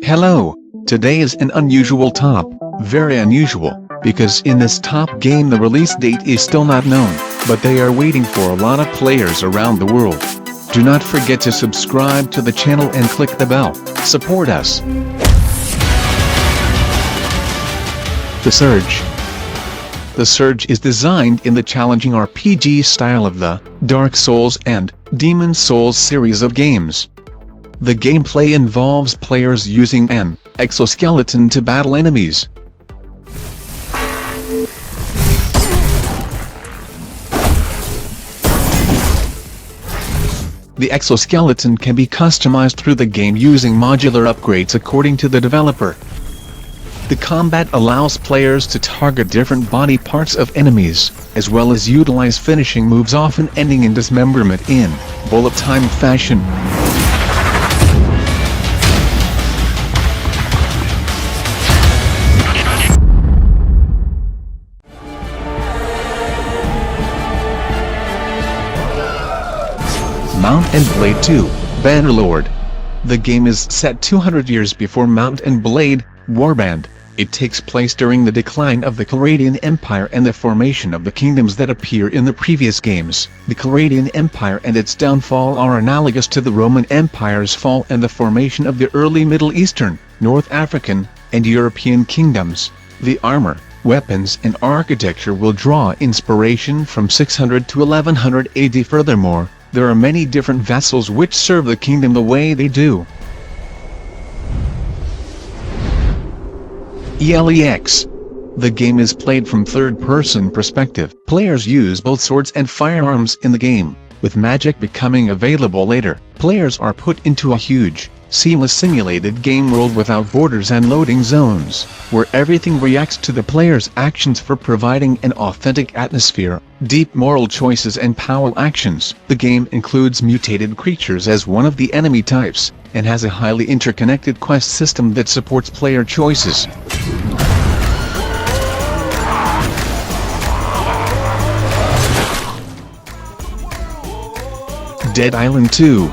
Hello, today is an unusual top, very unusual, because in this top game the release date is still not known, but they are waiting for a lot of players around the world. Do not forget to subscribe to the channel and click the bell, support us. The Surge. The Surge is designed in the challenging RPG style of the Dark Souls and Demon Souls series of games. The gameplay involves players using an exoskeleton to battle enemies. The exoskeleton can be customized through the game using modular upgrades according to the developer. The combat allows players to target different body parts of enemies, as well as utilize finishing moves often ending in dismemberment in bullet time fashion. Mount and Blade 2, Bannerlord. The game is set 200 years before Mount and Blade, Warband. It takes place during the decline of the Calradian Empire and the formation of the kingdoms that appear in the previous games. The Calradian Empire and its downfall are analogous to the Roman Empire's fall and the formation of the early Middle Eastern, North African, and European kingdoms. The armor, weapons and architecture will draw inspiration from 600 to 1100 AD. Furthermore, there are many different vessels which serve the kingdom the way they do. ELEX. The game is played from third-person perspective. Players use both swords and firearms in the game, with magic becoming available later. Players are put into a huge, seamless simulated game world without borders and loading zones, where everything reacts to the player's actions for providing an authentic atmosphere, deep moral choices and powerful actions. The game includes mutated creatures as one of the enemy types, and has a highly interconnected quest system that supports player choices. Dead Island 2.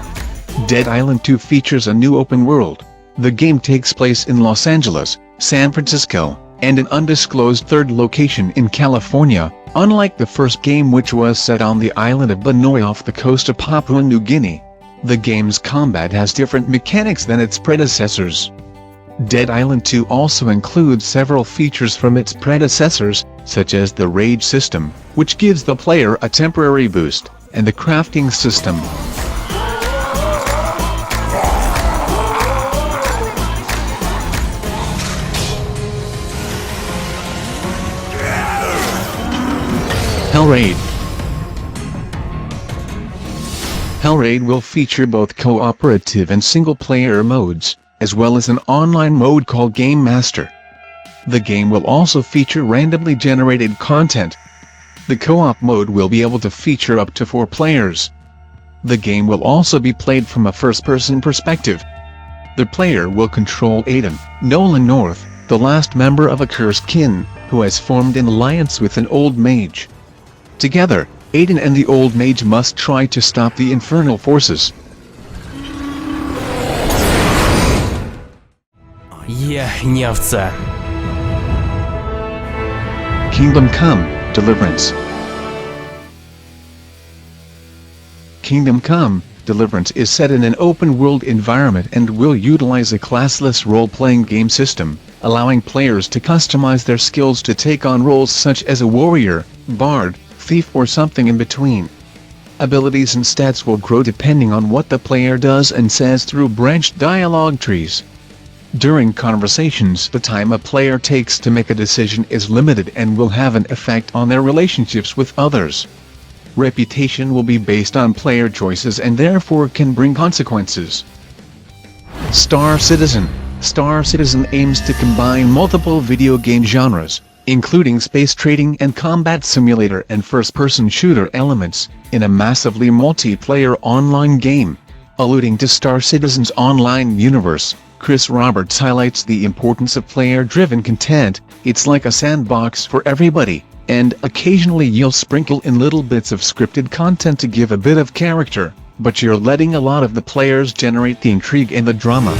Dead Island 2 features a new open world. The game takes place in Los Angeles, San Francisco, and an undisclosed third location in California, unlike the first game which was set on the island of Lanoi off the coast of Papua New Guinea. The game's combat has different mechanics than its predecessors. Dead Island 2 also includes several features from its predecessors, such as the rage system, which gives the player a temporary boost, and the crafting system. Hellraid. Hellraid will feature both cooperative and single-player modes, as well as an online mode called Game Master. The game will also feature randomly generated content. The co-op mode will be able to feature up to 4 players. The game will also be played from a first-person perspective. The player will control Aiden, Nolan North, the last member of a cursed kin, who has formed an alliance with an old mage. Together, Aiden and the old mage must try to stop the infernal forces. Я не овца. Kingdom Come, Deliverance. Kingdom Come, Deliverance is set in an open-world environment and will utilize a classless role-playing game system, allowing players to customize their skills to take on roles such as a warrior, bard, thief or something in between. Abilities and stats will grow depending on what the player does and says through branched dialogue trees. During conversations, the time a player takes to make a decision is limited and will have an effect on their relationships with others. Reputation will be based on player choices and therefore can bring consequences. Star Citizen. Star Citizen aims to combine multiple video game genres, including space trading and combat simulator and first-person shooter elements, in a massively multiplayer online game. Alluding to Star Citizen's online universe, Chris Roberts highlights the importance of player-driven content. It's like a sandbox for everybody, and occasionally you'll sprinkle in little bits of scripted content to give a bit of character, but you're letting a lot of the players generate the intrigue and the drama.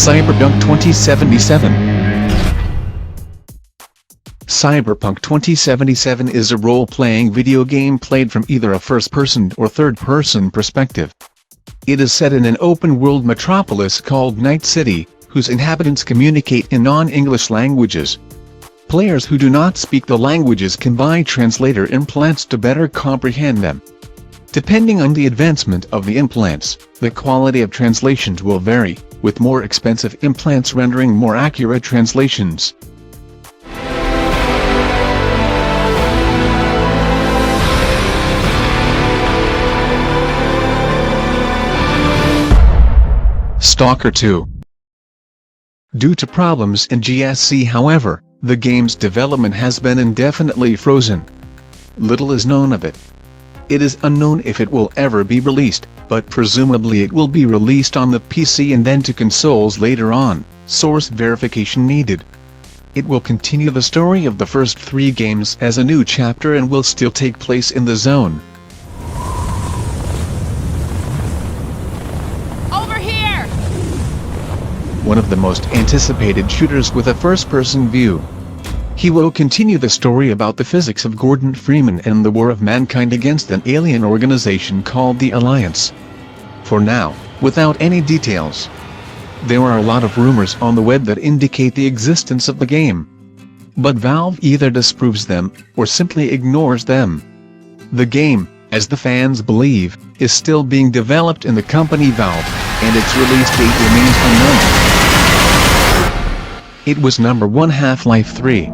Cyberpunk 2077. Cyberpunk 2077 is a role-playing video game played from either a first-person or third-person perspective. It is set in an open-world metropolis called Night City, whose inhabitants communicate in non-English languages. Players who do not speak the languages can buy translator implants to better comprehend them. Depending on the advancement of the implants, the quality of translations will vary, with more expensive implants rendering more accurate translations. S.T.A.L.K.E.R 2. Due to problems in GSC, however, the game's development has been indefinitely frozen. Little is known of it. It is unknown if it will ever be released, but presumably it will be released on the PC and then to consoles later on, source verification needed. It will continue the story of the first 3 games as a new chapter and will still take place in the zone. Over here! One of the most anticipated shooters with a first-person view. He will continue the story about the physics of Gordon Freeman and the war of mankind against an alien organization called the Alliance. For now, without any details. There are a lot of rumors on the web that indicate the existence of the game. But Valve either disproves them, or simply ignores them. The game, as the fans believe, is still being developed in the company Valve, and its release date remains unknown. It was number 1 Half-Life 3.